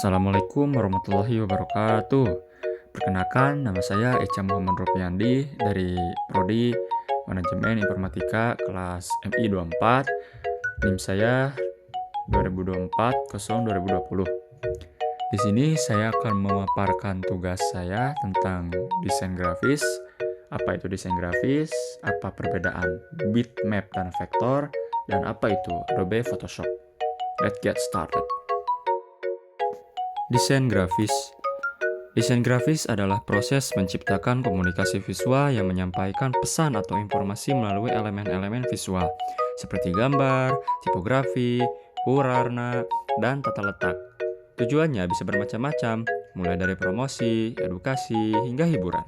Assalamualaikum warahmatullahi wabarakatuh. Perkenalkan, nama saya Echa Muhammad Ropiandi dari Prodi Manajemen Informatika kelas MI 24. NIM saya 2024-2020. Di sini saya akan memaparkan tugas saya tentang desain grafis. Apa itu desain grafis? Apa perbedaan bitmap dan vektor? Dan apa itu Adobe Photoshop? Let's get started. Desain grafis. Desain grafis adalah proses menciptakan komunikasi visual yang menyampaikan pesan atau informasi melalui elemen-elemen visual, seperti gambar, tipografi, warna, dan tata letak. Tujuannya bisa bermacam-macam, mulai dari promosi, edukasi, hingga hiburan.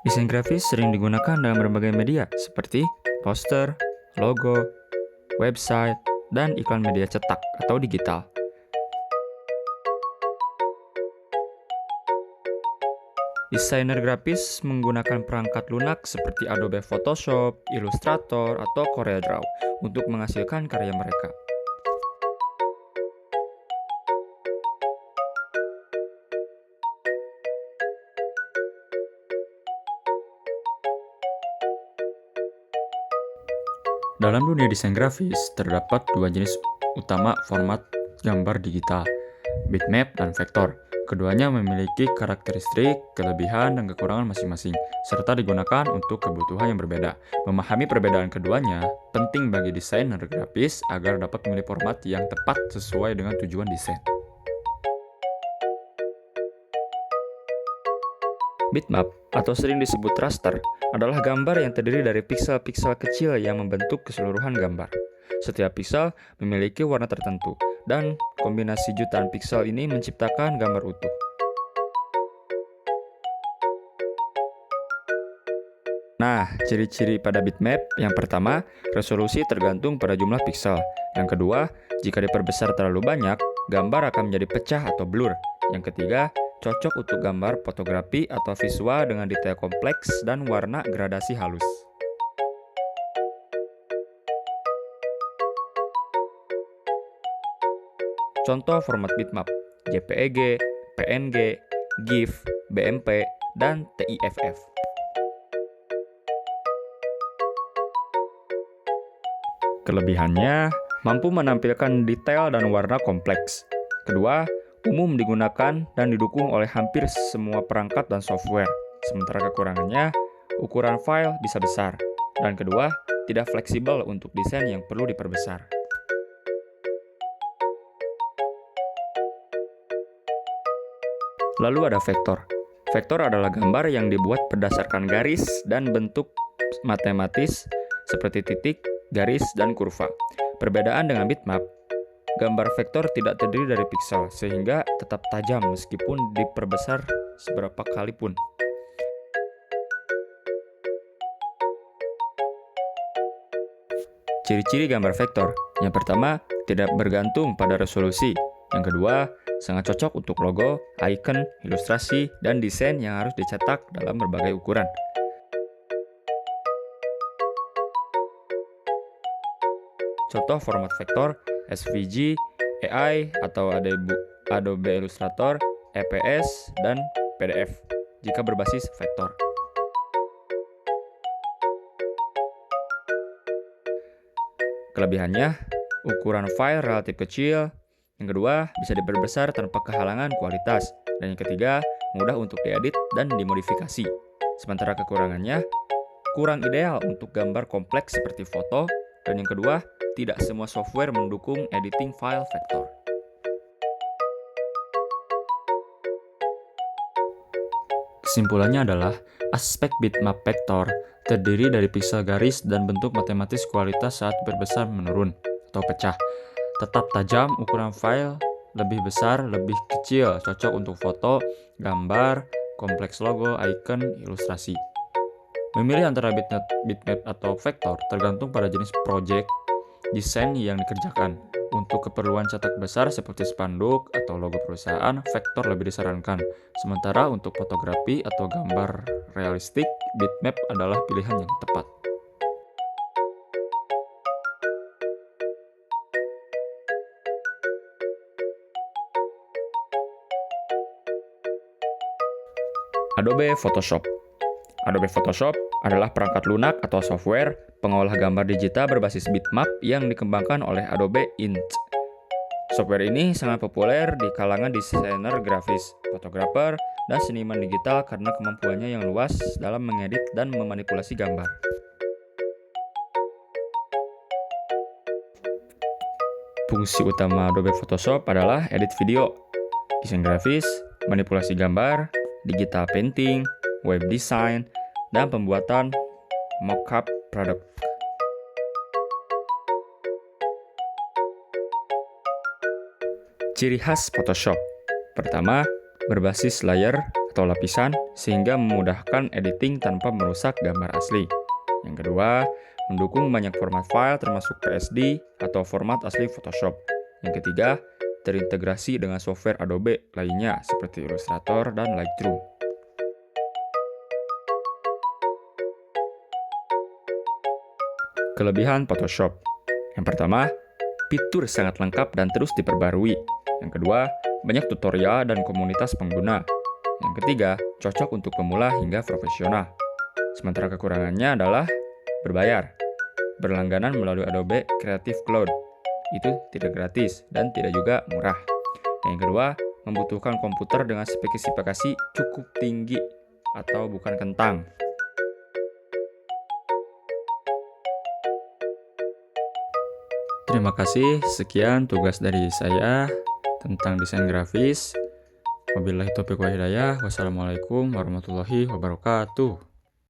Desain grafis sering digunakan dalam berbagai media, seperti poster, logo, website, dan iklan media cetak atau digital. Desainer grafis menggunakan perangkat lunak seperti Adobe Photoshop, Illustrator, atau CorelDRAW untuk menghasilkan karya mereka. Dalam dunia desain grafis, terdapat dua jenis utama format gambar digital, bitmap dan vektor. Keduanya memiliki karakteristik, kelebihan, dan kekurangan masing-masing, serta digunakan untuk kebutuhan yang berbeda. Memahami perbedaan keduanya penting bagi desainer grafis agar dapat memilih format yang tepat sesuai dengan tujuan desain. Bitmap, atau sering disebut raster, adalah gambar yang terdiri dari piksel-piksel kecil yang membentuk keseluruhan gambar. Setiap piksel memiliki warna tertentu, dan kombinasi jutaan piksel ini menciptakan gambar utuh. Nah, ciri-ciri pada bitmap yang pertama, resolusi tergantung pada jumlah piksel. Yang kedua, jika diperbesar terlalu banyak, gambar akan menjadi pecah atau blur. Yang ketiga, cocok untuk gambar fotografi atau visual dengan detail kompleks dan warna gradasi halus. Contoh format bitmap: JPEG, PNG, GIF, BMP, dan TIFF. Kelebihannya, mampu menampilkan detail dan warna kompleks. Kedua, umum digunakan dan didukung oleh hampir semua perangkat dan software. Sementara kekurangannya, ukuran file bisa besar. Dan kedua, tidak fleksibel untuk desain yang perlu diperbesar. Lalu ada vektor. Vektor adalah gambar yang dibuat berdasarkan garis dan bentuk matematis seperti titik, garis, dan kurva. Perbedaan dengan bitmap, gambar vektor tidak terdiri dari piksel, sehingga tetap tajam meskipun diperbesar seberapa kali pun. Ciri-ciri gambar vektor: yang pertama, tidak bergantung pada resolusi. Yang kedua, sangat cocok untuk logo, icon, ilustrasi, dan desain yang harus dicetak dalam berbagai ukuran. Contoh format vektor: SVG, AI atau Adobe Illustrator, EPS, dan PDF jika berbasis vektor. Kelebihannya, ukuran file relatif kecil. Yang kedua, bisa diperbesar tanpa kehalangan kualitas. Dan yang ketiga, mudah untuk diedit dan dimodifikasi. Sementara kekurangannya, kurang ideal untuk gambar kompleks seperti foto. Dan yang kedua, tidak semua software mendukung editing file vektor. Kesimpulannya adalah, aspek bitmap vektor terdiri dari piksel garis dan bentuk matematis kualitas saat berbesar menurun atau pecah. Tetap tajam, ukuran file lebih besar, lebih kecil, cocok untuk foto, gambar, kompleks logo, icon, ilustrasi. Memilih antara bitmap atau vektor tergantung pada jenis project desain yang dikerjakan. Untuk keperluan cetak besar seperti spanduk atau logo perusahaan, vektor lebih disarankan. Sementara untuk fotografi atau gambar realistik, bitmap adalah pilihan yang tepat. Adobe Photoshop. Adobe Photoshop adalah perangkat lunak atau software pengolah gambar digital berbasis bitmap yang dikembangkan oleh Adobe Inc. Software ini sangat populer di kalangan desainer grafis, fotografer, dan seniman digital karena kemampuannya yang luas dalam mengedit dan memanipulasi gambar. Fungsi utama Adobe Photoshop adalah edit video, desain grafis, manipulasi gambar, digital painting, web design, dan pembuatan mockup produk. Ciri khas Photoshop. Pertama, berbasis layer atau lapisan sehingga memudahkan editing tanpa merusak gambar asli. Yang kedua, mendukung banyak format file termasuk PSD atau format asli Photoshop. Yang ketiga, terintegrasi dengan software Adobe lainnya seperti Illustrator dan Lightroom. Kelebihan Photoshop. Yang pertama, fitur sangat lengkap dan terus diperbarui. Yang kedua, banyak tutorial dan komunitas pengguna. Yang ketiga, cocok untuk pemula hingga profesional. Sementara kekurangannya adalah berbayar. Berlangganan melalui Adobe Creative Cloud. Itu tidak gratis dan tidak juga murah. Yang kedua, membutuhkan komputer dengan spesifikasi cukup tinggi atau bukan kentang. Terima kasih, sekian tugas dari saya tentang desain grafis. Wabillahi taufiq wal hidayah. Wassalamualaikum warahmatullahi wabarakatuh.